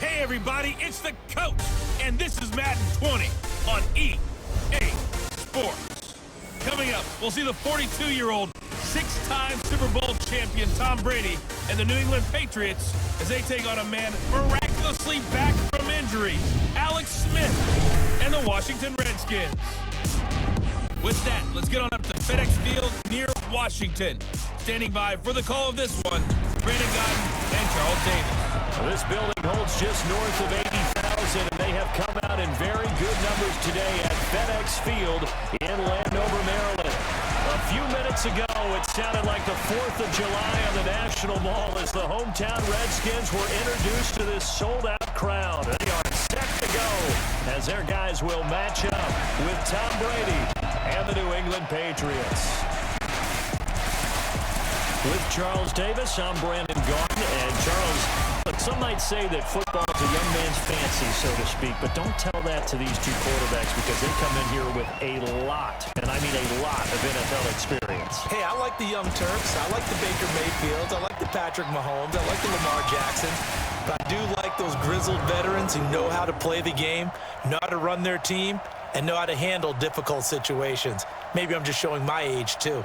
Hey everybody, it's the coach, and this is Madden 20 on EA Sports. Coming up, we'll see the 42-year-old, six-time Super Bowl champion Tom Brady and the New England Patriots as they take on a man miraculously back from injury, Alex Smith, and the Washington Redskins. With that, let's get on up to FedEx Field near Washington. Standing by for the call of this one, Brandon Gotton and Charles Davis. This building holds just north of 80,000, and they have come out in very good numbers today at FedEx Field in Landover, Maryland. A few minutes ago, it sounded like the 4th of July on the National Mall as the hometown Redskins were introduced to this sold-out crowd. They are set to go as their guys will match up with Tom Brady and the New England Patriots. With Charles Davis, I'm Brandon Gaunt. And Charles, look, some might say that football is a young man's fancy, so to speak, but don't tell that to these two quarterbacks because they come in here with a lot, and I mean a lot, of NFL experience. Hey, I like the young Turks. I like the Baker Mayfields. I like the Patrick Mahomes. I like the Lamar Jacksons. But I do like those grizzled veterans who know how to play the game, know how to run their team, and know how to handle difficult situations. Maybe I'm just showing my age, too.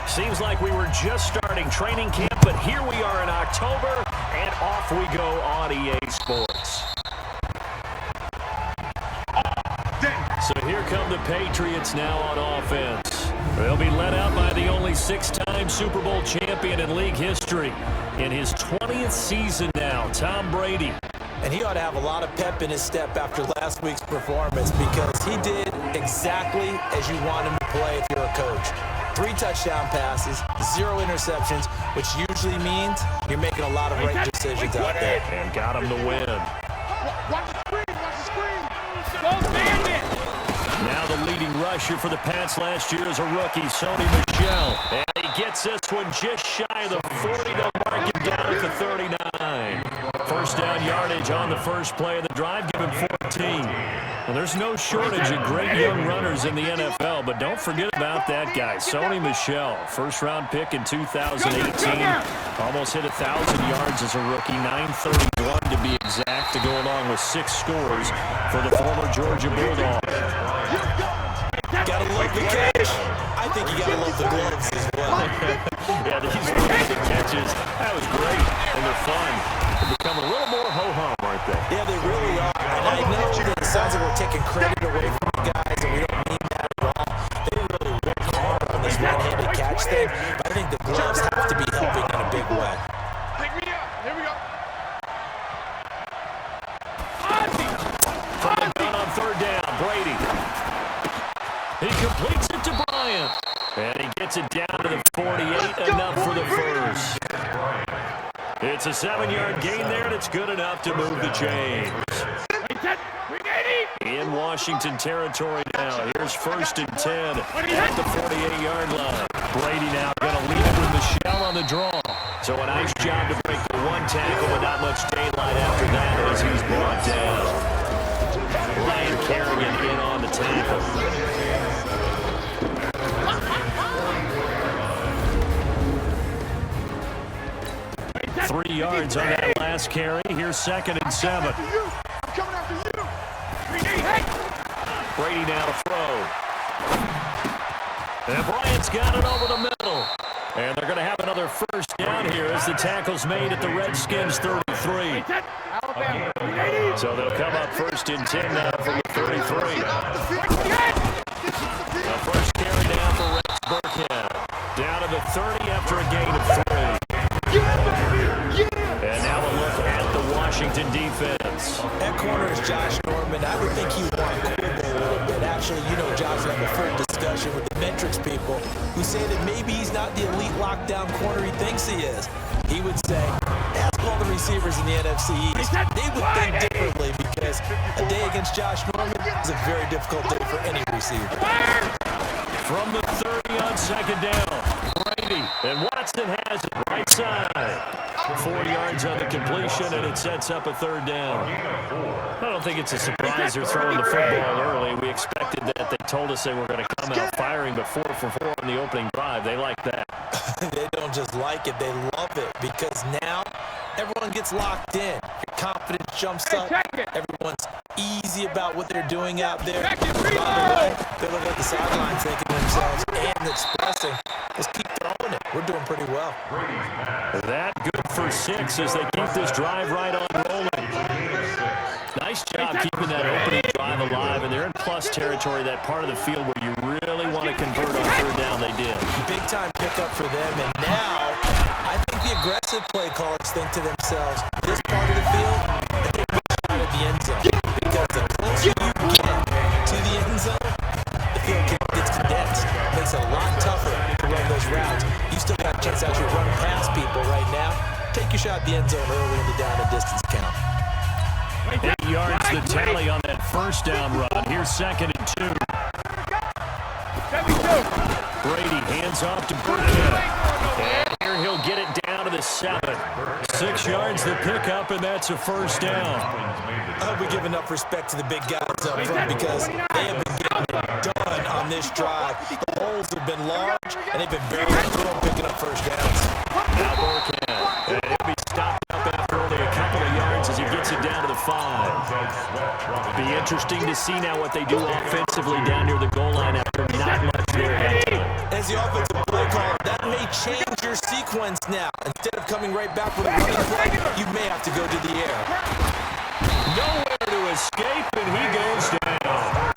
Seems like we were just starting training camp, but here we are in October, and off we go on EA Sports. So here come the Patriots now on offense. They'll be led out by the only six-time Super Bowl champion in league history. In his 20th season now, Tom Brady. And he ought to have a lot of pep in his step after last week's performance because he did exactly as you want him to play if you're a coach. 3 touchdown passes, 0 interceptions, which usually means you're making a lot of right decisions out there. And got him to win. Watch the screen, watch the screen. Go stand it. Now the leading rusher for the Pats last year is a rookie, Sony Michel. And he gets this one just shy of the 40. They'll mark him down at the 39. First down yardage on the first play of the drive, give him 14. Well, there's no shortage of great young runners in the NFL, but don't forget about that guy, Sony Michel. First-round pick in 2018. Almost hit 1,000 yards as a rookie, 931 to be exact, to go along with 6 scores for the former Georgia Bulldog. Gotta love the catch. I think you gotta love the gloves as well. Yeah, these the catches, that was great, and they're fun. They become a little more ho-hum, aren't they? Yeah, they really are. And I know that it sounds like we're taking credit away from the guys, and we don't mean that at all. They really work hard on this one-handed catch thing, but I think the gloves have to be helping in a big way. Pick me up. Here we go. From the gun on third down, Brady. He completes it to Bryant. And he gets it down to the 48, enough for the first. It's a 7-yard gain there, and it's good enough to move the chains. In Washington territory now. Here's 1st and 10 at the 48-yard line. Brady now going to lead it with Michel on the draw. So a nice job to break the one tackle, but not much daylight after that as he's brought down. Ryan Kerrigan in on the tackle. 3 yards on that last carry. Here's 2nd and 7. I'm coming after you. Brady now to throw. And Bryant's got it over the middle. And they're going to have another first down here as the tackle's made at the Redskins 33. So they'll come up 1st and 10 now from the 33. The first carry down for Rex Burkhead. Down to the 30 after a gain of 3. And now a look at the Washington defense. That corner is Josh Norman. I would think he would want to quibble a little bit. Actually, you know, Josh had a full discussion with the metrics people who say that maybe he's not the elite lockdown corner he thinks he is. He would say, ask all the receivers in the NFC East. They would think differently because a day against Josh Norman is a very difficult day for any receiver. From the 30 on 2nd down, And Watson has it right side. 4 yards on the completion, and it sets up a third down. I don't think it's a surprise they're throwing the football early. We expected that. They told us they were going to come out firing, but 4 for 4 on the opening drive. They like that. They don't just like it, they love it, because now everyone gets locked in. Your confidence jumps up. Everyone's easy about what they're doing out there. They look at the sideline thinking to themselves and expressing, let's keep throwing it. We're doing pretty well. That good for 6 as they keep this drive right on rolling. Nice job keeping that opening drive alive, and they're in plus territory, that part of the field where you really want to convert on third down. They did. Big time pickup for them, and now I think the aggressive play callers think to themselves, this part of the field, I think we're out of the end zone, because the closer you get to the end zone, the field gets condensed. It makes it a lot tougher to run those routes. You still got a chance to actually run past people right now. Take your shot at the end zone early in the down and distance count. 8 yards the tally on that first down run. Here's 2nd and 2. Brady hands off to Burkhead. And here he'll get it down to the 7. 6 yards the pickup, and that's a first down. I hope we give enough respect to the big guys up front, because they have been getting it done on this drive. The holes have been large, and they've been barreling through them, picking up first downs. Now Burkhead. And he'll be stopped up after only a couple of yards as he gets it down to the 5. Be interesting to see now what they do offensively down near the goal line after not much there. As the offensive play caller, that may change your sequence now. Instead of coming right back with a running play, you may have to go to the air. Nowhere to escape, and he goes down.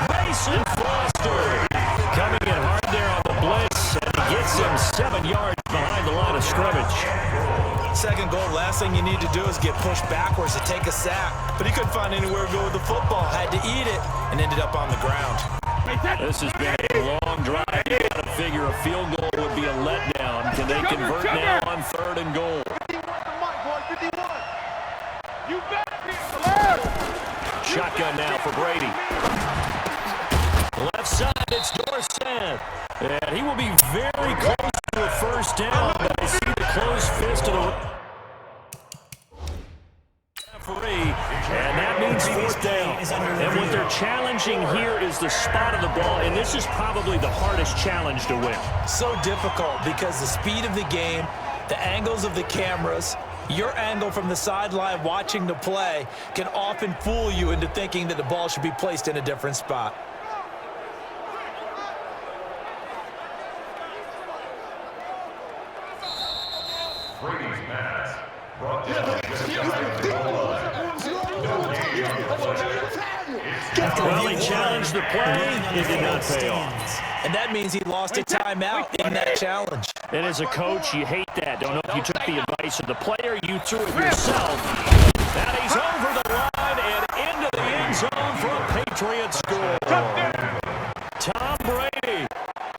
Mason Foster coming in hard there on the blitz, and he gets him 7 yards behind the line of scrimmage. Second goal, last thing you need to do is get pushed backwards to take a sack. But he couldn't find anywhere to go with the football, had to eat it, and ended up on the ground. This has been a long drive. You got to figure a field goal would be a letdown. Can they convert now on 3rd and goal? Shotgun now for Brady. Left side, it's Dorsett. And he will be very close to a first down, but I see the closed fist of the referee, and that means 4th down. And what they're challenging here is the spot of the ball, and this is probably the hardest challenge to win. So difficult, because the speed of the game, the angles of the cameras, your angle from the sideline watching the play can often fool you into thinking that the ball should be placed in a different spot. Brady's pass. Well, he challenged the play. It did not pay off. And that means he lost a timeout in that challenge. And as a coach, you hate that. Don't know if you took the advice of the player, you threw it yourself. Now he's over the line and into the end zone for a Patriots score. Tom Brady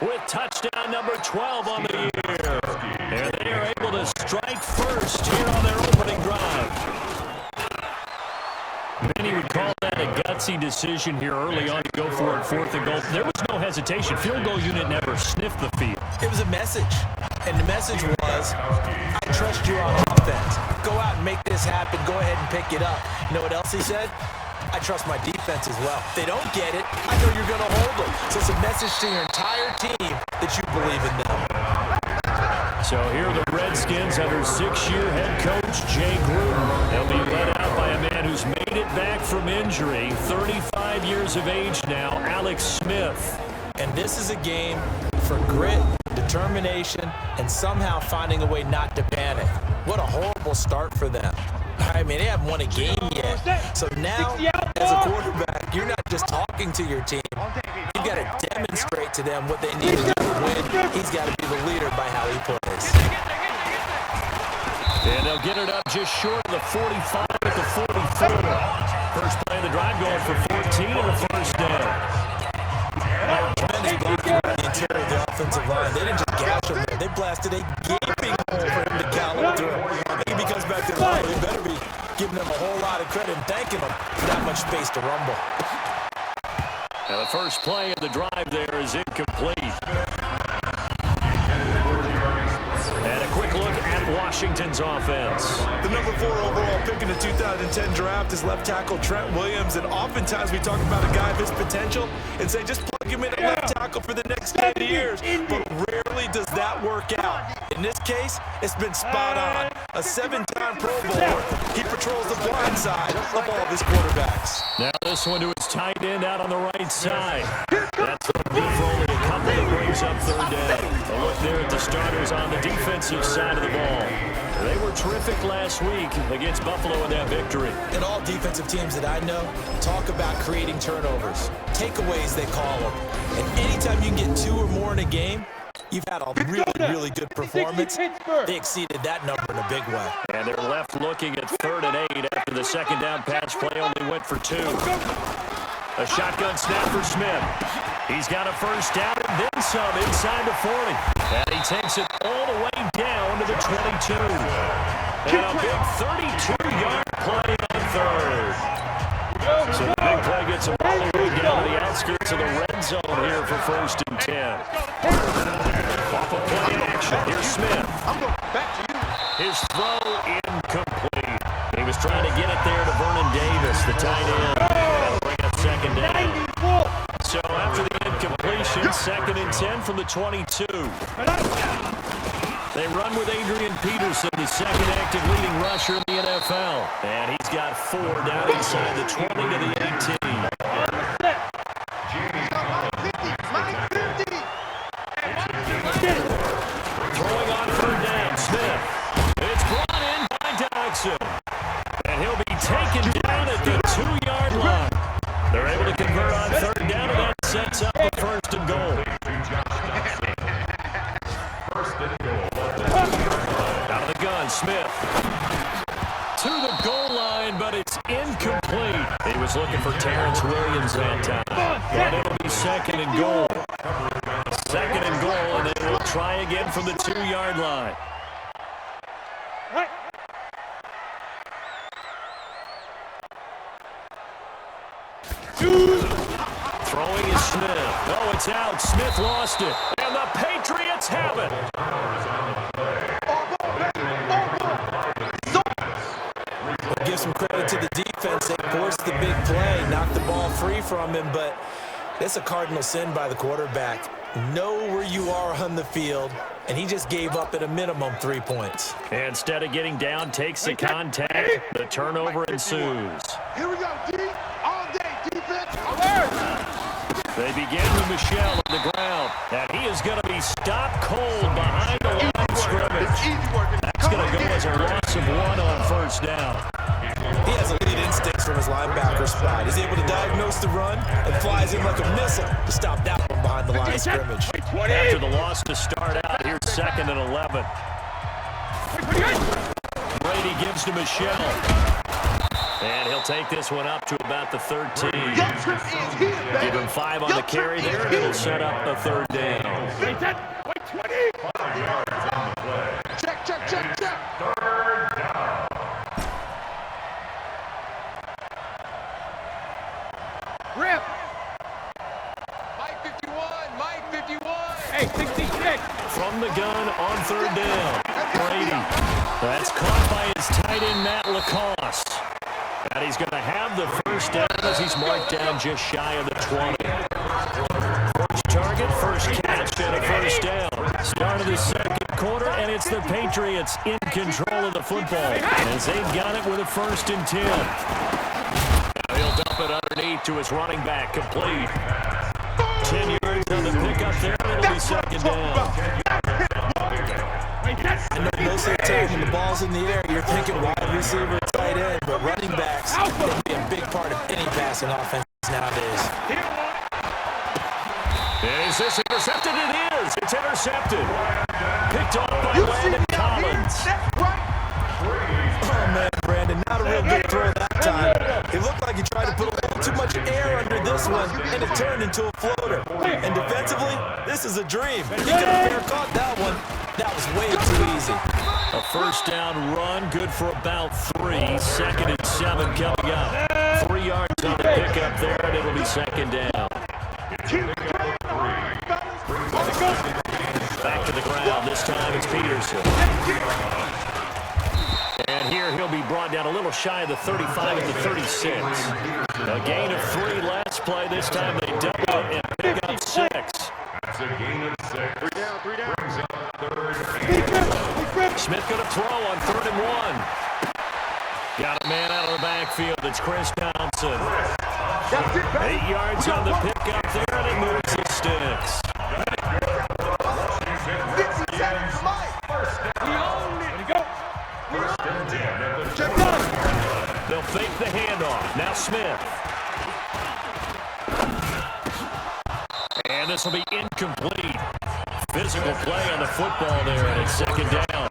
with touchdown number 12 on the year. And they are able to strike first here on their opening drive. Many would call that a gutsy decision here early on to go for it 4th and goal. There was no hesitation. Field goal unit never sniffed the field. It was a message, and the message was, I trust you on offense. Go out and make this happen. Go ahead and pick it up. You know what else he said? I trust my defense as well. If they don't get it, I know you're going to hold them. So it's a message to your entire team that you believe in them. So here are the Redskins under 6-year head coach Jay Gruden. They'll be led out by a man who's made it back from injury, 35 years of age now, Alex Smith. And this is a game for grit, determination, and somehow finding a way not to panic. What a horrible start for them. I mean, they haven't won a game yet. So now, as a quarterback, you're not just talking to your team. You've got to demonstrate to them what they need to do to win. He's got to be the leader by how he plays. And they'll get it up just short of the 45 at the 44. First play of the drive going for 14 and a first down. Tremendous blocking by the interior of the offensive line. They didn't just gash him there. They blasted a gaping hole for him to gallop through. I think if he comes back to the line, they better be giving him a whole lot of credit and thanking him for that much space to rumble. And the first play of the drive there is incomplete. Washington's offense. The number 4 overall pick in the 2010 draft is left tackle Trent Williams, and oftentimes we talk about a guy of his potential and say just plug him in at left tackle for the next 10 years, but rarely does that work out. In this case, it's been spot on. A 7-time Pro Bowler, he patrols the blind side of all of his quarterbacks. Now this one to his tight end out on the right side. That's from deep for only a couple that brings up third down. A look there at the starters on the defensive side of the ball. They were terrific last week against Buffalo in that victory. And all defensive teams that I know talk about creating turnovers. Takeaways, they call them. And anytime you can get 2 or more in a game, you've had a really good performance. They exceeded that number in a big way. And they're left looking at 3rd and 8 after the second down pass play only went for 2. A shotgun snap for Smith. He's got a first down and then some inside the 40. And he takes it all the way down to the 22. And a big 32-yard play on 3rd. So the big play gets him all the way down to the outskirts of the red zone here for 1st and 10. Off of play action, here's Smith. His throw incomplete. He was trying to get it there to Vernon Davis, the tight end. That'll bring up 2nd down. So after the incompletion, 2nd and 10 from the 22. They run with Adrian Peterson, the 2nd active leading rusher in the NFL. And he's got 4 down inside the 20 to the 18. Throwing on 3rd down, Smith. It's brought in by Dodson. And he'll be taken down at the 2-yard line. They're able to convert on 3rd down, and that sets up a 1st and goal. Out of the gun, Smith. To the goal line, but it's incomplete. He was looking for Terrence Williams that time. But it'll be 2nd and goal. 2nd and goal, and they will try again from the 2-yard line. Throwing is Smith. Oh, it's out. Smith lost it. And the Patriots have it. Give some credit to the defense. They forced the big play, knocked the ball free from him, but it's a cardinal sin by the quarterback. Know where you are on the field, and he just gave up at a minimum 3 points. Instead of getting down, takes the contact. The turnover ensues. Here we go, D. All day, defense. Alert! They begin with Michel on the ground, and he is going to be stopped cold behind the line of scrimmage. That's going to go as a loss of 1 on 1st down. He has elite instincts from his linebacker spot. He's able to diagnose the run and flies in like a missile to stop that one behind the line of scrimmage. After the loss to start out, here's 2nd and 11. Brady gives to Michel. And he'll take this one up to about the 13. Give him 5 on the carry there, and it'll set up a 3rd down. Check. 3rd down. Rip. Mike 51. Hey, 66. From the gun on 3rd down. Brady. That's caught by his tight end, Matt Lacoste. And he's going to have the 1st down as he's marked down just shy of the 20. First target, first catch, and a 1st down. Start of the 2nd quarter, and it's the Patriots in control of the football as they've got it with a 1st and 10. Now he'll dump it underneath to his running back, complete. 10 yards on the pickup there, and it'll be 2nd down. I know most of the time when the ball's in the air, you're thinking wide receiver, tight end, but running backs can be a big part of any passing offense nowadays. Is this intercepted? It is. It's intercepted. Picked off by Landon Collins. Oh, man, Brandon, not a real good throw that time. It looked like he tried to put a little too much air under this one, and it turned into a floater. And defensively, this is a dream. He could have fair caught that one. That was way too easy. A 1st down run, good for about 3. 2nd and 7 coming up. 3 yards on the pickup there, and it'll be 2nd down. Back to the ground. This time it's Peterson. now down a little shy of the 35 and the 36. A gain of 3 last play. This time they double it and pick up 6. That's a gain of 6. 3 down, 3 down. Brings up 3rd and Smith going to throw on 3rd and 1. Got a man out of the backfield. It's Chris Thompson. 8 yards on the pickup there, and it moves the sticks. They'll fake the handoff. Now Smith. And this will be incomplete. Physical play on the football there, and it's 2nd down.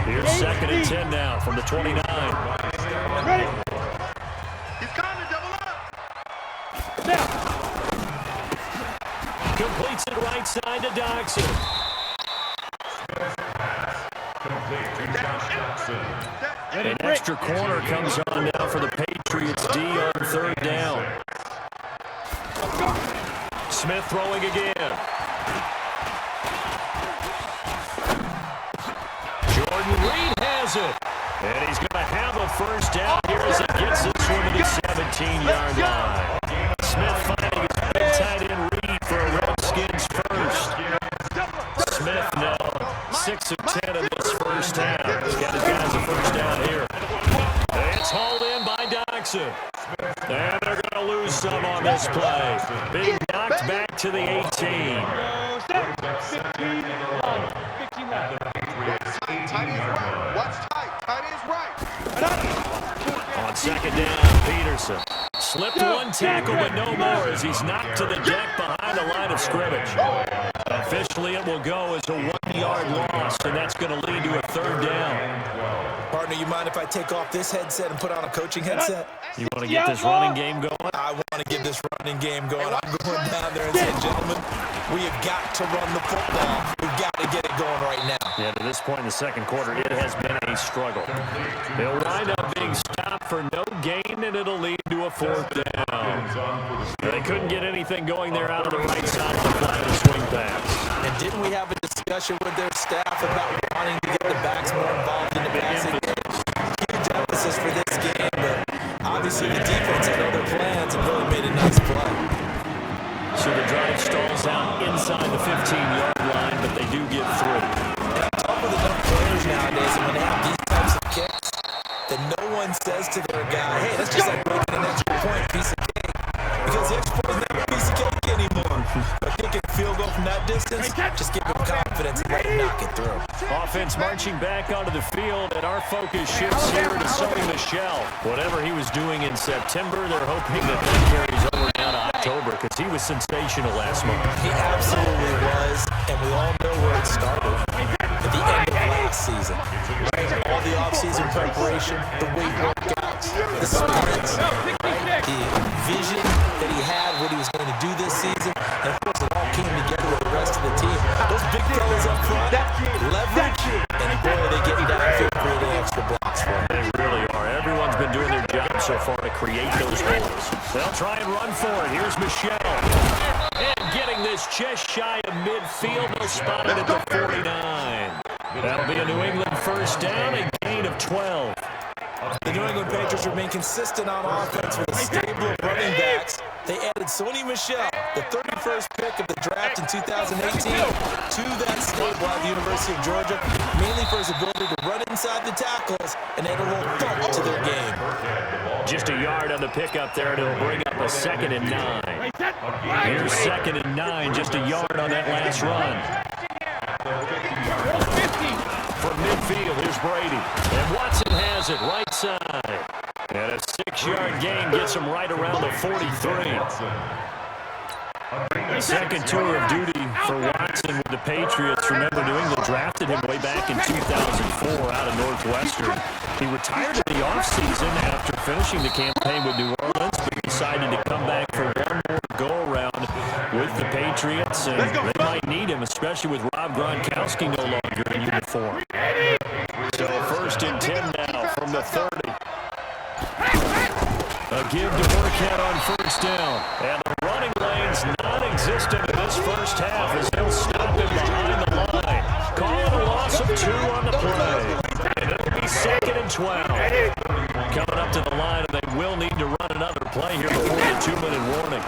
Here's 2nd and 10 now from the 29. Ready? He's coming, double up. Now. Completes it right side to Doxson. complete to Josh Doxson. An extra corner comes on now for the Patriots D on 3rd down. Smith throwing again. Jordan Reed has it. And he's going to have a 1st down here as he gets this one to the 17-yard line. Smith finding his big tight end Reed for a Redskins 1st. Smith now 6 of 10 in this 1st half. He's got his guys a 1st down here. It's hauled in by Doxson. And they're going to lose some on this play. Being knocked back to the 18. 15 left. Tight is right. Watch tight. Tight is right. On 2nd down, Peterson. Slipped one tackle, but no more as he's knocked to the deck behind the line of scrimmage. Officially, it will go as a 1-yard loss, and that's going to lead to a 3rd down. Partner, you mind if I take off this headset and put on a coaching headset? You want to get this running game going? I want to get this running game going. I'm going down there and saying, gentlemen, we have got to run the football. We've got to get it going right now. Yeah, to this point in the 2nd quarter, it has been a struggle. They'll wind up being stopped for no gain, and it'll lead to a 4th down. They couldn't get anything going there out of the right side of the flat and swing pass. And didn't we have a discussion with their staff about wanting to get the backs more involved in the passing game? Huge emphasis for this game, but obviously the defense had other plans and really made a nice play. So the drive stalls out inside the 15-yard line, but they do get through. And I'm talking with enough players nowadays, and when they have these types of kicks, that no one says to their guy, hey, that's just like making an extra point, piece of cake. Because the extra point is not a piece of cake anymore. But kicking a field goal from that distance, just give him confidence and let him knock it through. Offense marching back onto the field, and our focus shifts here to Sony Michel. Whatever he was doing in September, they're hoping that carries over now to October because he was sensational last month. He absolutely was, and we all know where it started. At the end of last season. Right? All the offseason preparation, the weight workouts, the sprints, right? The vision that he had, what he was going to do this season, and of course it all came together with the rest of the team. Those big fellas up front, leverage, and boy, they get downfield creating extra blocks for him. They really are. Everyone's been doing their job so far to create those holes. They'll try and run for it. Here's Michel. And getting this just shy of midfield. They'll spot it at the 49. That'll be a New England 1st down, a gain of 12. The New England Patriots remain consistent on offense with a stable of running backs. They added Sony Michel, the 31st pick of the draft in 2018, to that stable at the University of Georgia, mainly for his ability to run inside the tackles and add a little thump to their game. Just a yard on the pickup there, and it'll bring up a 2nd and 9. Here's 2nd and 9, just a yard on that last run. From midfield, here's Brady. And Watson has it right side. And a 6-yard gain gets him right around the 43. Second tour of duty for Watson with the Patriots. Remember, New England drafted him way back in 2004 out of Northwestern. He retired in the offseason after finishing the campaign with New Orleans, but decided to come back for one more go-around with the Patriots, and they might need him, especially with Rob Gronkowski no longer in uniform. So 1st and 10 now from the 30. A give to Burkhead on 1st down. And the running lane's non-existent in this 1st half as they'll stop him behind the line. Call it a loss of 2 on the play. And it'll be 2nd and 12. to the line, and they will need to run another play here before the 2-minute warning.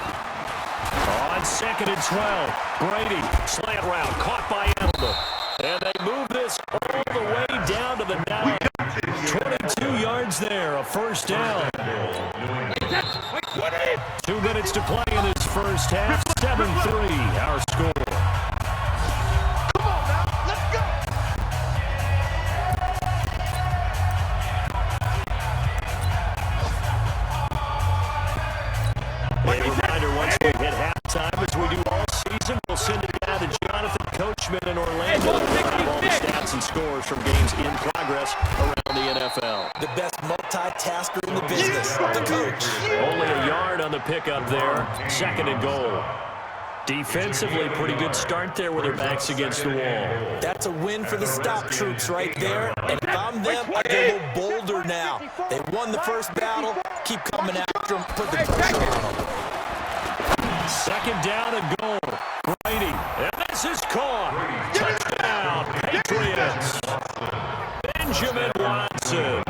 On 2nd and 12, Brady, slant route, caught by Edelman. And they move this all the way down to the 9. 22 yards there, a first down. 2 minutes to play in this first half, 7-3, our score. Come on now, let's go. A reminder, once we hit halftime, as we do all season, we'll send it down to Jonathan Coachman in Orlando to have all the stats and scores from games in progress around the NFL. The best multitasker in the business, the coach. Only a yard on the pickup there, 2nd and goal. Defensively, pretty good start there with their backs against the wall. That's a win for the stop troops right there. And if I'm them, I get a little bolder now. They won the first battle. Keep coming after them. Put the pressure on them. 2nd down and goal. Brady, and this is caught. Touchdown, Patriots. Benjamin Watson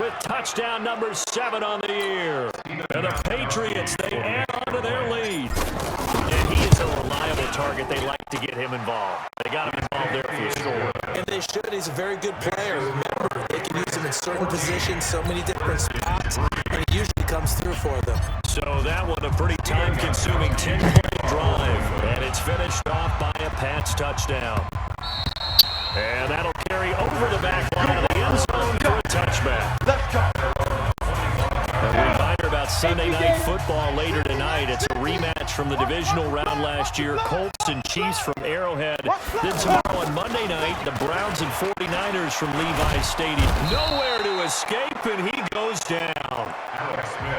with touchdown number 7 on the year. And the Patriots, they add on to their lead. And he is a reliable target. They like to get him involved. They got him involved there for the score. And they should. He's a very good player. Remember, they can use him in certain positions, so many different spots, and he usually comes through for them. So that one a pretty time-consuming 10-play drive. And it's finished off by a Pats touchdown. And that'll carry over the back line of the end zone for a touchback. Let's go. A reminder about Sunday Night Football later tonight. It's a rematch from the divisional round last year. Colts and Chiefs from Arrowhead. Then tomorrow on Monday night, the Browns and 49ers from Levi's Stadium. Nowhere to escape, and he goes down.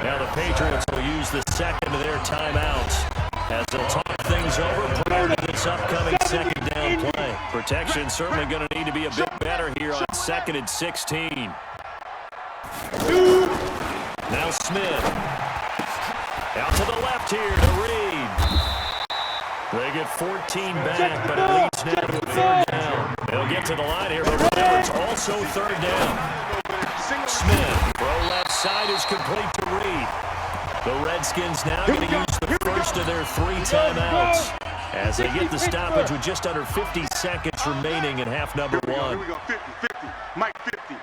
Now the Patriots will use the second of their timeouts as they'll talk things over prior to this upcoming 2nd down play. Protection certainly going to need to be a bit better here on 2nd and 16. Now Smith. Out to the left here to Reed. They get 14 back, but it leads now to a 3rd down. They'll get to the line here, but remember, it's also 3rd down. Smith, throw left side is complete to Reed. The Redskins now going to use the first of their 3 timeouts as they get the stoppage with just under 50 seconds remaining in half number 1. Here we go, 50, Mike 50.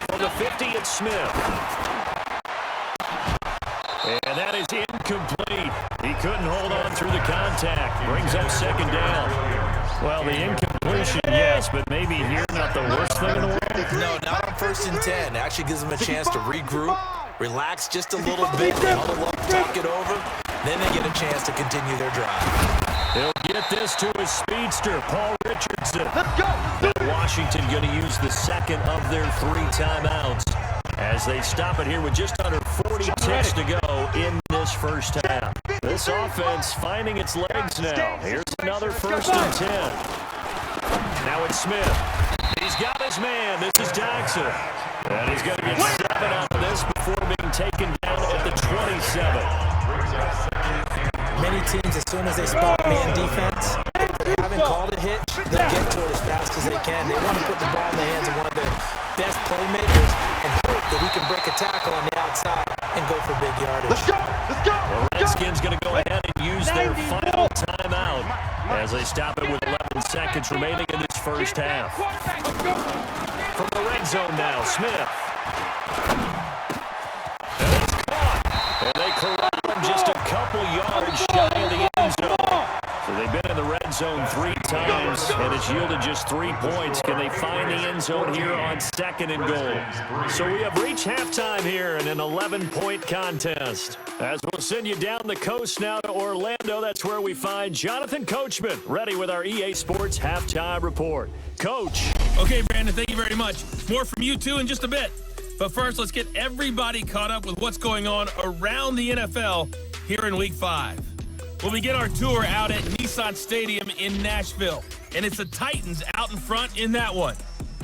From the 50, it's Smith. And that is incomplete. He couldn't hold on through the contact. Brings up 2nd down. Well, the incompletion, yes, but maybe here not the worst thing in the world. No, not on 1st and 10. Actually gives them a chance to regroup, relax just a little bit, talk it over. Then they get a chance to continue their drive. He'll get this to his speedster, Paul Richardson. Let's go. Washington going to use the second of their 3 timeouts as they stop it here with just under 40 ticks to go in this first half. This offense finding its legs now. Here's another 1st and 10. Now it's Smith. He's got his man. This is Jackson. And he's going to get 7 out of this before being taken down at the 27. Many teams, as soon as they spot man defense, if they haven't called a hitch, they'll get to it as fast as they can. They want to put the ball in the hands of one of their best playmakers and hope that he can break a tackle on the outside and go for big yardage. Let's go. Let's go. The Redskins going to go ahead and use their final timeout as they stop it with 11 seconds remaining in this first half. From the red zone now, Smith. And it's caught. And they corral him just a couple yards shy of the end zone. So they've been in the red zone 3 times, and it's yielded just 3 points. Can they find the end zone here on 2nd and goal? So we have reached halftime here in an 11-point contest. As we'll send you down the coast now to Orlando, that's where we find Jonathan Coachman, ready with our EA Sports Halftime Report. Coach. Okay, Brandon, thank you very much. More from you two in just a bit. But first, let's get everybody caught up with what's going on around the NFL here in Week 5. We'll begin our tour out at Nissan Stadium in Nashville, and it's the Titans out in front in that one.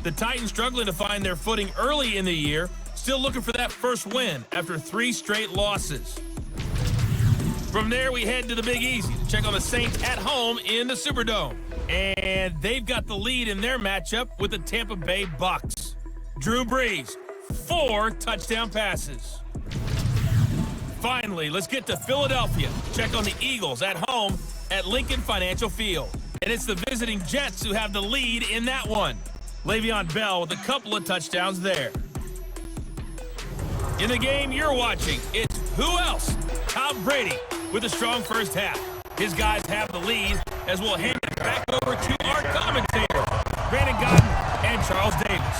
The Titans struggling to find their footing early in the year, still looking for that first win after 3 straight losses. From there, we head to the Big Easy to check on the Saints at home in the Superdome. And they've got the lead in their matchup with the Tampa Bay Bucks. Drew Brees, 4 touchdown passes. Finally, let's get to Philadelphia. Check on the Eagles at home at Lincoln Financial Field. And it's the visiting Jets who have the lead in that one. Le'Veon Bell with a couple of touchdowns there. In the game you're watching, it's who else? Tom Brady with a strong first half. His guys have the lead as we'll hand it back over to our commentators, Brandon Godden and Charles Davis.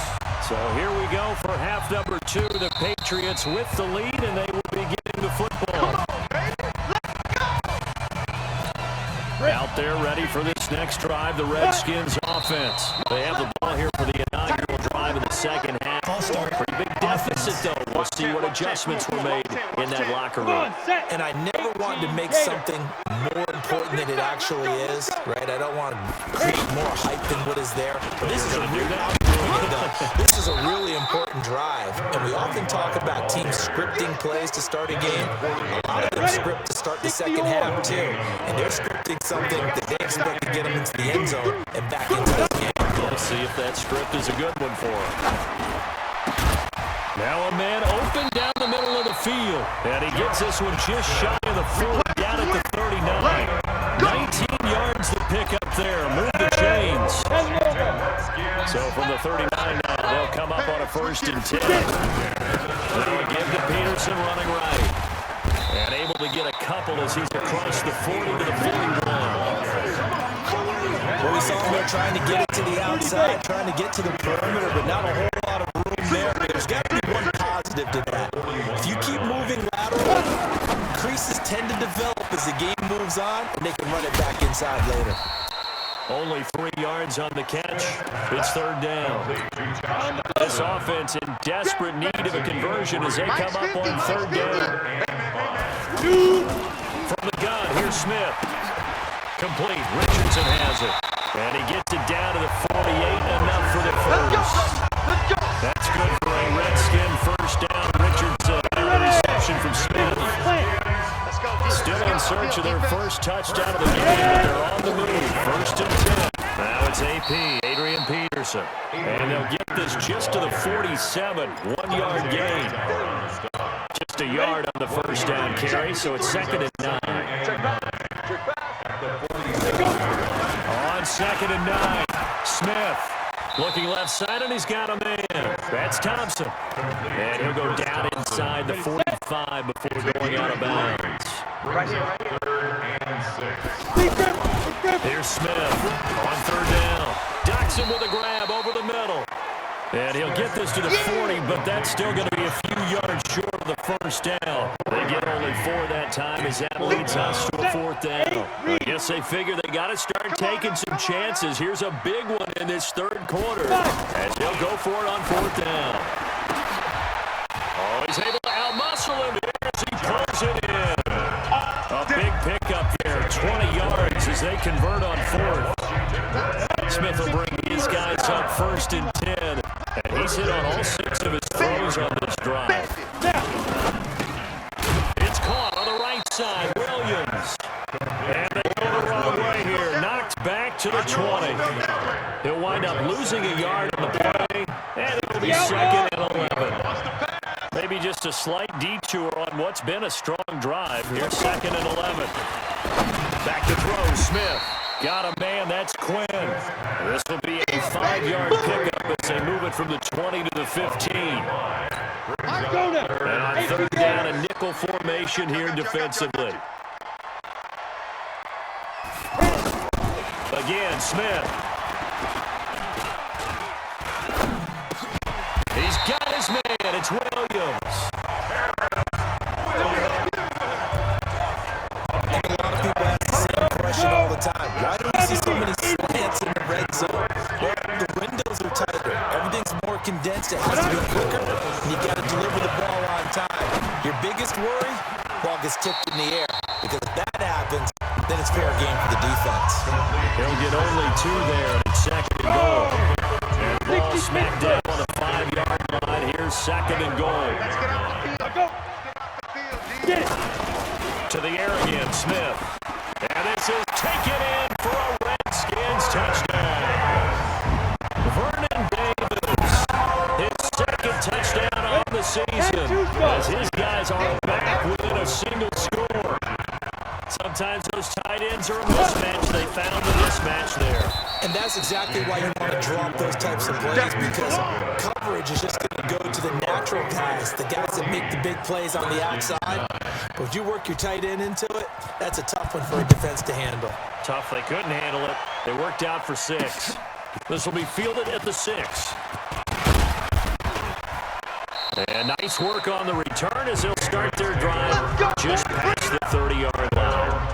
So here we go for half number 2. The Patriots with the lead, and they will be getting the football. Out there ready for this next drive, the Redskins offense. They have the ball here for the inaugural drive in the second half. Pretty big deficit, though. We'll see what adjustments were made in that locker room. And I never wanted to make something more important than it actually is, right? I don't want to create more hype than what is there. But this is a really important drive. And we often talk about teams scripting plays to start a game. A lot of them script to start the second half, too. And they're scripting something that they expect to get them into the end zone and back into the game. We'll see if that script is a good one for them. Now a man open down the middle of the field. And he gets this one just shy of the 40, down at the 39. 19 yards to pick up there. Move the chains. So from the 39 now, they'll come up on a 1st and 10. They'll give to Peterson running right. And able to get a couple as he's across the 40 to the 41. Well, we saw him there trying to get it to the outside, trying to get to the perimeter, but not a whole lot of room there. There's got to be one positive to that. If you keep moving laterally, creases tend to develop as the game moves on, and they can run it back inside later. Only 3 yards on the catch. It's 3rd down. This offense in desperate need of a conversion as they come up on 3rd down. From the gun, here's Smith. Complete. Richardson has it. And he gets it down to the 48, enough for the first. That's good for a Redskin first down. Richardson, a reception from Smith. Still in search of their first touchdown of the game, but they're on the move. 1st and 10. Now it's AP, Adrian Peterson. And they'll get this just to the 47. 1-yard gain. Just a yard on the first down carry, so it's 2nd and 9. On 2nd and 9, Smith looking left side, and he's got a man. That's Thompson. And he'll go down inside the 45 before going out of bounds. Here's Smith on 3rd down. Doxson with a grab over the middle. And he'll get this to the 40, but that's still going to be a few yards short of the first down. They get only 4 that time as that leads us to a 4th down. I guess they figure they got to start taking some chances. Here's a big one in this 3rd quarter as he'll go for it on 4th down. Oh, he's able to outmuscle him as he pulls it in. A big pickup there, 20 yards as they convert on 4th. Smith will bring his guys up 1st and 10. And he's hit on all 6 of his throws on this drive. It's caught on the right side. Williams. And they go the wrong way here. Knocked back to the 20. He'll wind up losing a yard on the play. And it'll be 2nd and 11. Maybe just a slight detour on what's been a strong drive. Here's 2nd and 11. Back to throw. Smith. Got a man, that's Quinn. This will be a 5-yard pickup as they move it from the 20 to the 15. And on 3rd down, a nickel formation here defensively. Again, Smith. He's got his man, it's Williams. All the time. Why do we see so many slants in the red zone? Well, the windows are tighter. Everything's more condensed. It has to be quicker, and you got to deliver the ball on time. Your biggest worry? Ball gets tipped in the air. Because if that happens, then it's fair game for the defense. He'll get only 2 there, and it's 2nd and goal. And the ball smacked down on the 5-yard line. Here's 2nd and goal. To the air again, Smith. And this is taken in for a Redskins touchdown. Vernon Davis, his 2nd touchdown on Sometimes those tight ends are a mismatch. They found the mismatch there. And that's exactly why you want to drop those types of plays, because coverage is just going to go to the natural guys, the guys that make the big plays on the outside. But if you work your tight end into it, that's a tough one for a defense to handle. Tough. They couldn't handle it. They worked out for 6. This will be fielded at the 6. And nice work on the return as they'll start their drive just past the 30-yard line.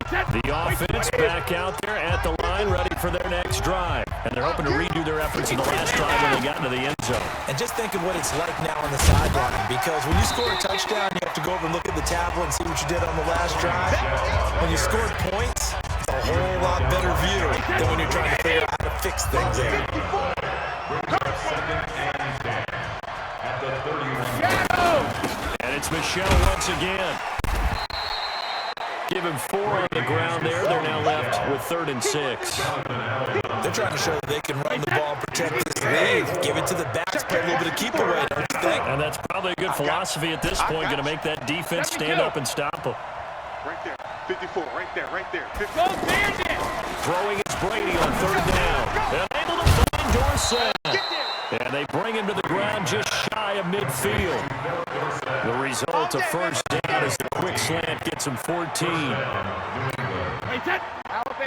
The offense back out there at the line, ready for their next drive. And they're hoping to redo their efforts in the last drive when they got into the end zone. And just think of what it's like now on the sideline, because when you score a touchdown, you have to go over and look at the tablet and see what you did on the last drive. When you scored points, it's a whole lot better view than when you're trying to figure out how to fix things there. And it's Michelle once again. Give him 4 on the ground there. They're now left with 3rd and 6. They're trying to show that they can run the ball and protect this lead. Give it to the backs, play a little bit of keep away, don't you think? And that's probably a good philosophy at this point, going to make that defense stand up and stop them. Right there. 54. Right there. Right there. 54. Go Bears! Throwing is Brady on 3rd down. And able to find Dorsett. And they bring him to the ground just shy of midfield. The result of first down is the quick slant gets him 14.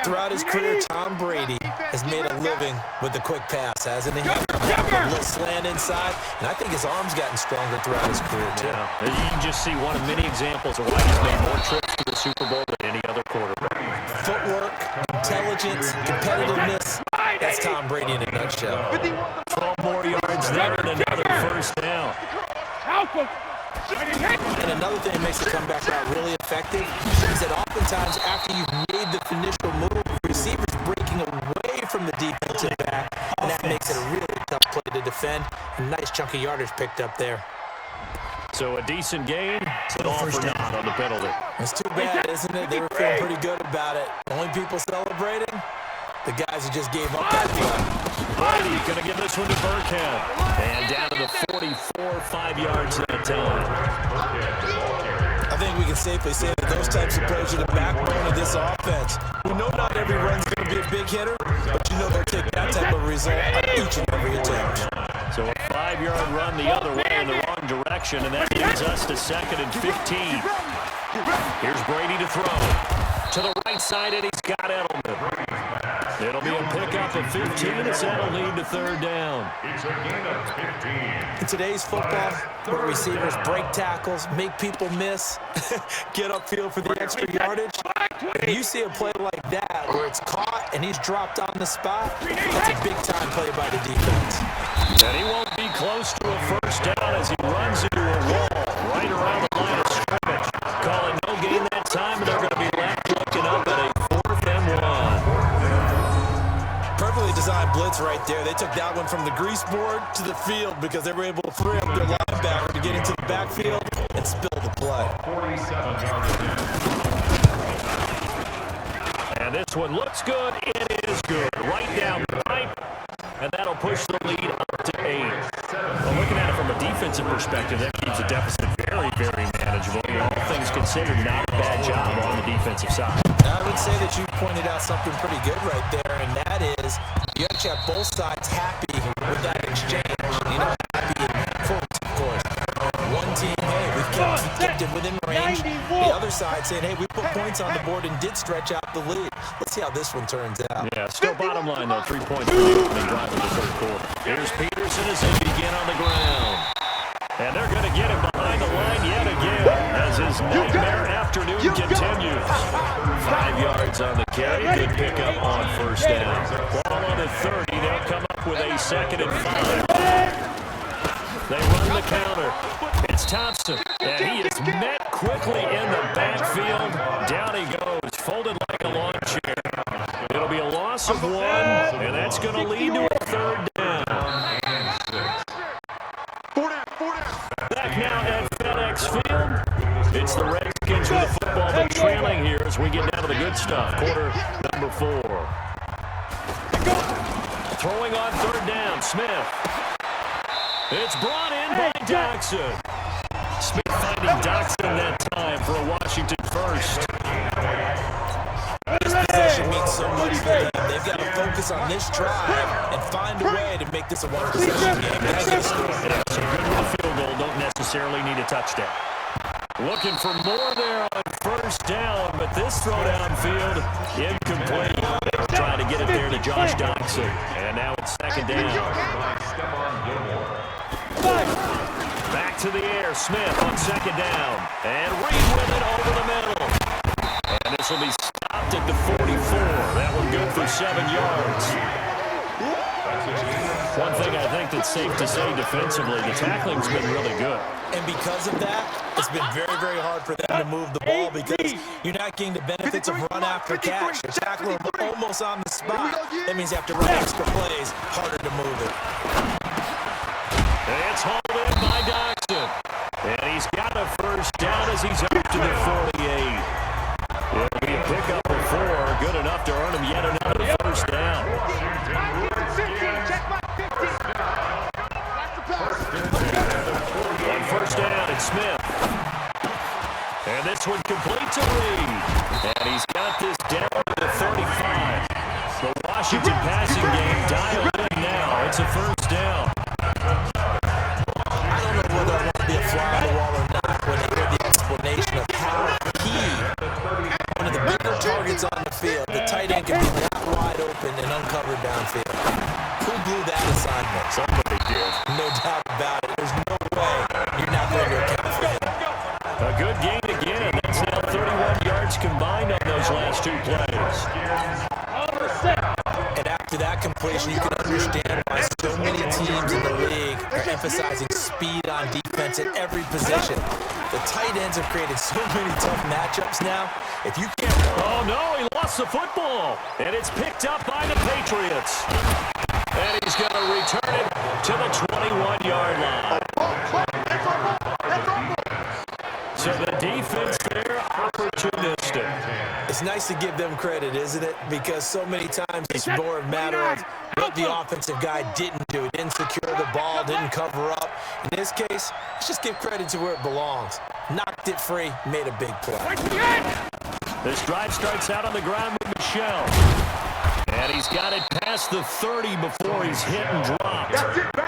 Throughout his career, Tom Brady has made a living with the quick pass, hasn't he? A little slant inside, and I think his arm's gotten stronger throughout his career, too. Yeah. You can just see one of many examples of why he's made more trips to the Super Bowl than any other quarterback. Footwork, intelligence, competitiveness, that's Tom Brady in a nutshell. 12 more yards there and another first down. And another thing that makes the comeback route really effective is that oftentimes after you've made the initial move, the receiver's breaking away from the defensive back, and that makes it a really tough play to defend. A nice chunk of yardage picked up there. So a decent gain, but all for naught on the penalty. It's too bad, isn't it? They were feeling pretty good about it. The only people celebrating, the guys who just gave up that play. Brady going to give this one to Burkhead. And down to the 44, 5 yards that time. I think we can safely say that those types of plays are the backbone of this offense. We know not every run's going to be a big hitter, but you know they'll take that type of result on each and every attempt. So a 5-yard run the other way in the wrong direction, and that leads us to 2nd and 15. Here's Brady to throw. To the right side, and he's got Edelman. It'll be a pickup of 15 as that'll lead to 3rd down. It's a gain of 15. In today's football, where receivers break tackles, make people miss, get upfield for the extra yardage, if you see a play like that where it's caught and he's dropped on the spot, that's a big-time play by the defense. And he won't be close to a first down as he runs into a wall right around the line of scrimmage. Calling no gain that time, and they're going to be left looking up at a 4th and 1. Perfectly designed blitz right there. They took that one from the grease board to the field because they were able to free up their linebacker to get into the backfield and spill the play. 47 yards in. And this one looks good. It is good. Right down the pipe. And that'll push the lead up to 8. Well, looking at it from a defensive perspective, that keeps the deficit very, very manageable. All things considered, not a bad job on the defensive side. I would say that you pointed out something pretty good right there, and that is you have to have both sides happy with that exchange. You know, happy in quotes, of course. One team, hey, we've kept it within range. The other side saying, hey, we put points on the board and did stretch out the lead. Let's see how this one turns out. Yeah, still bottom line, though. 3 points for the opening drive of the 3rd quarter. Here's Peterson as they begin on the ground. And they're going to get him behind the line yet again as his nightmare afternoon continues. 5 yards on the carry. Good pickup on first down. Ball on the 30. They'll come up with a 2nd and 5. They run the counter. It's Thompson, and he is met quickly in the backfield. Down he goes, folded like a lawn chair. It'll be a loss of 1, and that's going to lead to a 3rd down. Back now at FedEx Field. It's the Redskins with the football, but trailing here as we get down to the good stuff. Quarter number 4. Throwing on 3rd down, Smith. It's brought in by Jackson. Smith finds finding Doxson that time for a Washington first. This possession means so much for them. They've got to focus on this drive and find a way to make this a one-possession game. That's a score. Yeah, so good with a field goal. Don't necessarily need a touchdown. Looking for more there on first down, but this throw downfield, incomplete. Trying to get it there to Josh Doxson. And now it's second down. Back to the air. Smith on second down. And Reed with it over the middle. And this will be stopped at the 44. That one good for 7 yards. One thing I think that's safe to say defensively, the tackling's been really good. And because of that, it's been very, very hard for them to move the ball because you're not getting the benefits of run after catch. You're tackling almost on the spot. That means you have to run extra plays, harder to move it. It's hauled in by Doxson. And he's got a first down as he's up to the 48. It'll be a pickup of 4, good enough to earn him yet another first down. On first down, it's Smith. And this one complete to Reed. And he's got this down to the 35. The Washington passing game dialed in now. It's a first down. I don't know whether I want to be a fly on the wall or not when I hear the explanation of how one of the bigger targets on the field, the tight end can be that wide open and uncovered downfield. Who blew that assignment? Somebody did. No doubt about it. There's no way you're not going to account for him. A good gain again. That's now 31 yards combined on those last 2 plays. And after that completion, you can understand why so many teams in the league are emphasizing speed on defense at every position. The tight ends have created so many tough matchups now. If you can't... Oh, no, he lost the football. And it's picked up by the Patriots. And he's going to return it to the 21-yard line. So the defense there, opportunistic. It's nice to give them credit, isn't it? Because so many times it's more a matter of what the offensive guy didn't do. He didn't secure the ball, didn't cover up. In this case, let's just give credit to where it belongs. Knocked it free, made a big play. This drive starts out on the ground with Michel. And he's got it past the 30 before he's hit and dropped.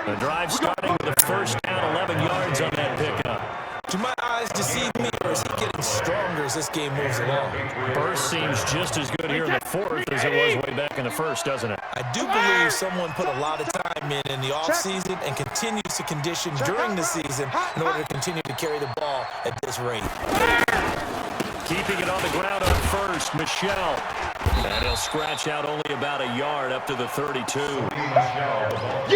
The drive starting with a first down, 11 yards on that pickup. Do my eyes deceive me, or is he getting stronger as this game moves along? Burst seems just as good here in the 4th as it was way back in the 1st, doesn't it? I do believe someone put a lot of time in the offseason and continues to condition during the season in order to continue to carry the ball at this rate. Keeping it on the ground on first, Michel. And he'll scratch out only about a yard up to the 32.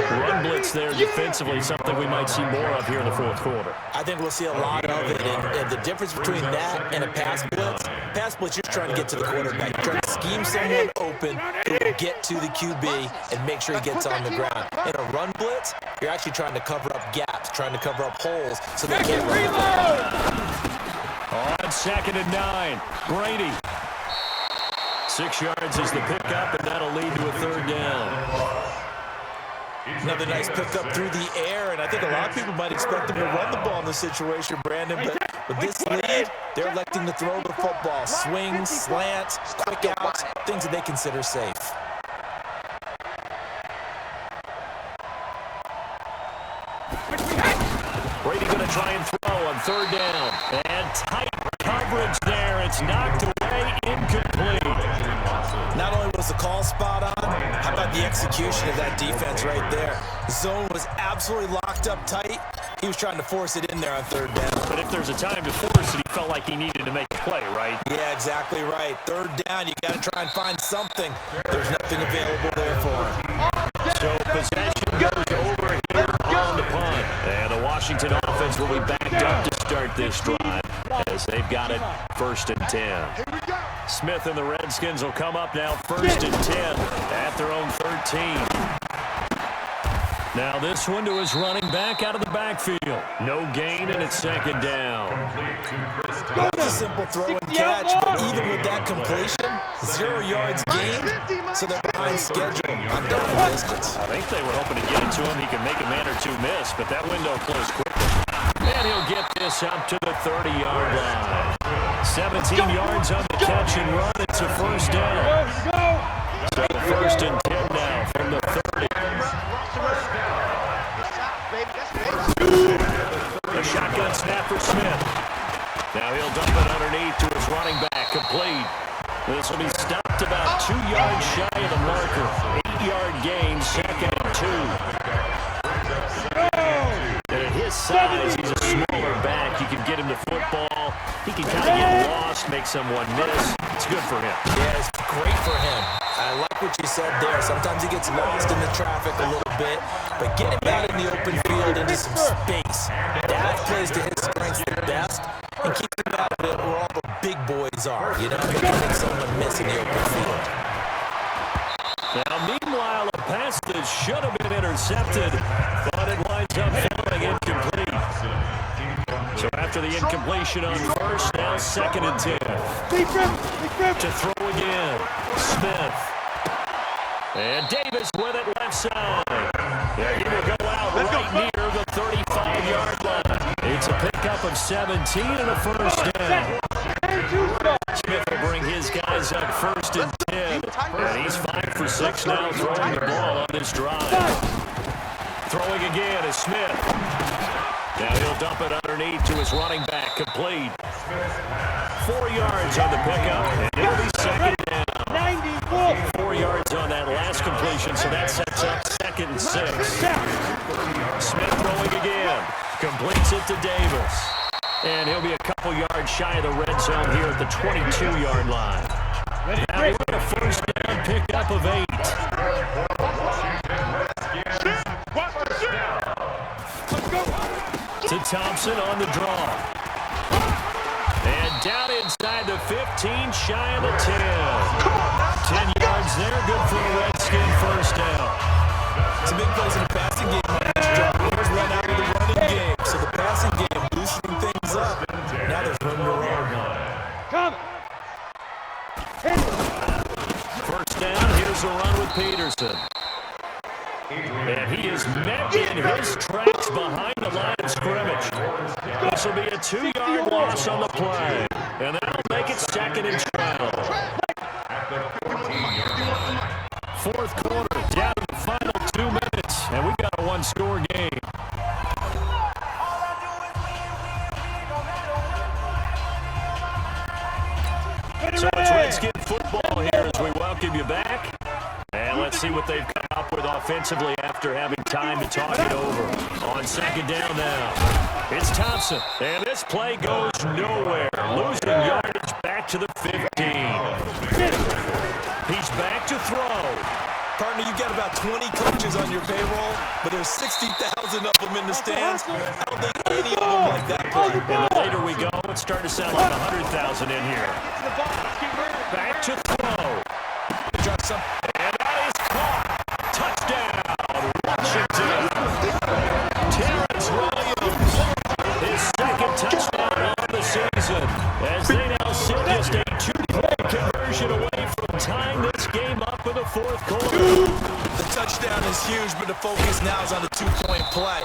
Run blitz there defensively, something we might see more of here in the 4th quarter. I think we'll see a lot of it, and the difference between that and a pass blitz, you're trying to get to the quarterback. You're trying to scheme someone open who will get to the QB and make sure he gets on the ground. In a run blitz, you're actually trying to cover up gaps, trying to cover up holes so they can't run the ball. On 2nd and 9, Brady. 6 yards is the pickup, and that'll lead to a 3rd down. Another nice pickup through the air, and I think a lot of people might expect them to run the ball in this situation, Brandon, but with this lead, they're electing to throw the football. Swings, slants, quick outs, things that they consider safe. Brady going to try and throw on 3rd down. And tight coverage there. It's knocked away, incomplete. Not only was the call spot on, how about the execution of that defense right there? The zone was absolutely locked up tight. He was trying to force it in there on 3rd down. But if there's a time to force it, he felt like he needed to make a play, right? Yeah, exactly right. 3rd down, you got to try and find something. There's nothing available there for him. So possession goes over here on the punt. And the Washington offense will be backed up to start this drive as they've got it 1st and 10. Smith and the Redskins will come up now 1st and 10 at their own 13. Now this one to his running back out of the backfield. No gain, and it's 2nd down. It's a simple throw and catch, but even with that completion, 0 yards gained, so they're behind schedule on down distance. I think they were hoping to get it to him. He could make a man or two miss, but that window closed quickly. And he'll get this up to the 30-yard line. 17 yards on the catch and run. It's a first down. So first and 10 now from the 30. A shotgun snap for Smith. Now he'll dump it underneath to his running back. Complete. This will be stopped about 2 yards shy of the marker. 8-yard gain, second and 2. And at his size, he's a smaller back. You can get him the football. He can kind of get lost, make someone miss. It's good for him. Yeah, it's great for him. I like what you said there. Sometimes he gets lost in the traffic a little bit, but get him out in the open field into some space. That plays to his strengths the best, and keep him out of it where all the big boys are. You know, he can make someone miss in the open field. Now, meanwhile, a pass that should have been intercepted, but it winds up falling incomplete. So after the incompletion on first, now second and 10. To throw again, Smith. And Davis with it left side. He will go out right near the 35-yard line. It's a pickup of 17 and a first down. Smith will bring his guys up first and 10. And he's 5 for 6 now throwing the ball on this drive. Throwing again is Smith. Now he'll dump it underneath to his running back. Complete. 4 yards on the pickup, and it'll be second down. 4 yards on that last completion, so that sets up second and 6. Smith throwing again. Completes it to Davis. And he'll be a couple yards shy of the red zone here at the 22-yard line. Now he got a first down pickup of 8. To Thompson on the draw. And down inside the 15, shy of the 10. 10 yards there, good for a Redskin first down. It's a big place in the passing game. Players run out of the running game, so the passing game loosening things up. Now there's room to run. First down, here's a run with Peterson. And he is met in his tracks behind the line of scrimmage. This will be a 2-yard loss on the play. And that'll make it second and 12. Fourth quarter, down to the final 2 minutes. And we've got a one-score game. So it's Redskin football here as we welcome you back. And let's see what they've come up with offensively after having time to talk it over. On second down now, it's Thompson. And this play goes nowhere. Losing yardage back to the 15. He's back to throw. Partner, you got about 20 coaches on your payroll, but there's 60,000 of them in the stands. I don't think any of them like that play. And the later we go, it's starting to sound like 100,000 in here. Back to throw. And that is caught. Touchdown, Washington. Terrence Williams, his second touchdown of the season, as they now sit just a 2-point conversion away from tying this game up in the fourth quarter. The touchdown is huge, but the focus now is on the 2-point play.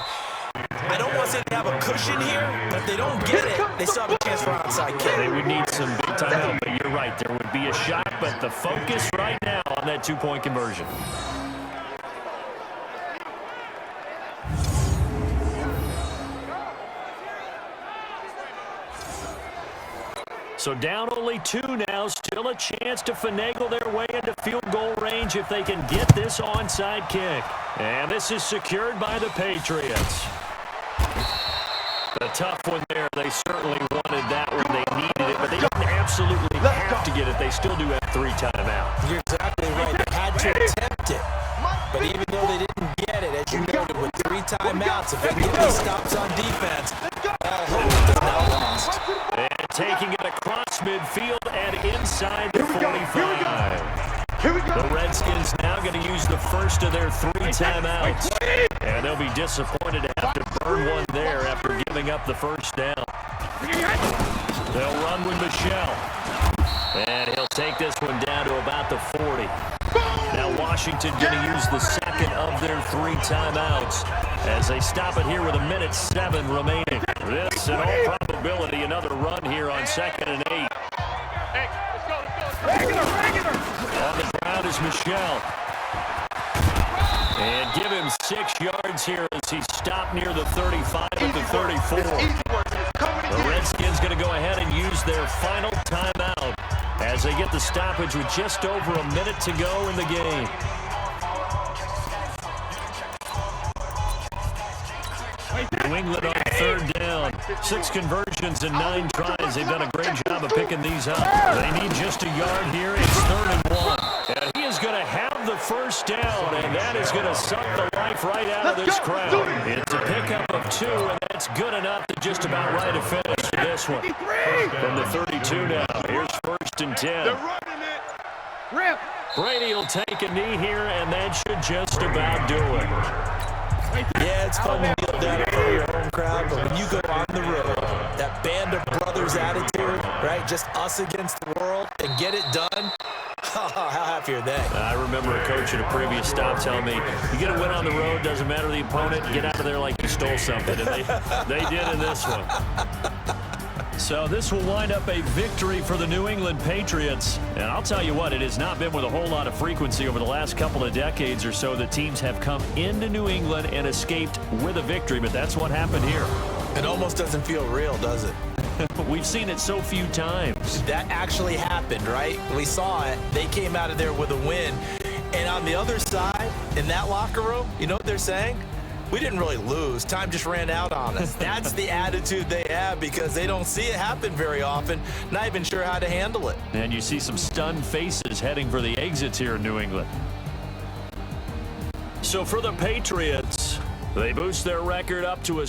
I don't want to say they have a cushion here, but if they don't get it, they still have a chance for an onside kick. They would need some big-time help, but you're right. There would be a shot, but the focus right now on that 2-point conversion. So down only 2 now, still a chance to finagle their way into field goal range if they can get this onside kick. And this is secured by the Patriots. A tough one there. They certainly wanted that when they needed it, but they didn't absolutely have to get it. They still do have 3 timeouts. You're exactly right. They had to attempt it. But even though they didn't get it, as you noted, with 3 timeouts, if they get these stops on defense, all hope is now lost. And taking it across midfield and inside the 45. The Redskins now going to use the first of their 3 timeouts. And they'll be disappointed to have to burn one there after giving up the first down. They'll run with Michelle. And he'll take this one down to about the 40. Now Washington going to use the second of their 3 timeouts as they stop it here with 1:07 remaining. This this. In all probability, another run here on 2nd and 8. Hey, let's go, Regular. On the ground is Michel. And give him 6 yards here as he stopped near the 35 at the 34. The Redskins going to go ahead and use their final timeout as they get the stoppage with just over a minute to go in the game. New England on 3rd down. 6 conversions and 9 tries. They've done a great job of picking these up. They need just a yard here. It's 3rd and 1. And he is going to have the first down, and that is going to suck the life right out of this crowd. It's a pickup of 2, and that's good enough to just about right to finish this one. From the 32 now, here's 1st and 10. Brady will take a knee here, and that should just about do it. Yeah, it's fun to kneel down in front of your home crowd, but when you go on the road, that band of brothers attitude, right, just us against the world, and get it done, how happy are they? I remember a coach at a previous stop telling me, you get a win on the road, doesn't matter the opponent, get out of there like you stole something, and they did in this one. So this will wind up a victory for the New England Patriots. And I'll tell you what, it has not been with a whole lot of frequency over the last couple of decades or so that teams have come into New England and escaped with a victory, but that's what happened here. It almost doesn't feel real, does it? We've seen it so few times. That actually happened, right? We saw it. They came out of there with a win. And on the other side, in that locker room, you know what they're saying? We didn't really lose. Time just ran out on us. That's the attitude they have because they don't see it happen very often, not even sure how to handle it. And you see some stunned faces heading for the exits here in New England. So for the Patriots, they boost their record up to a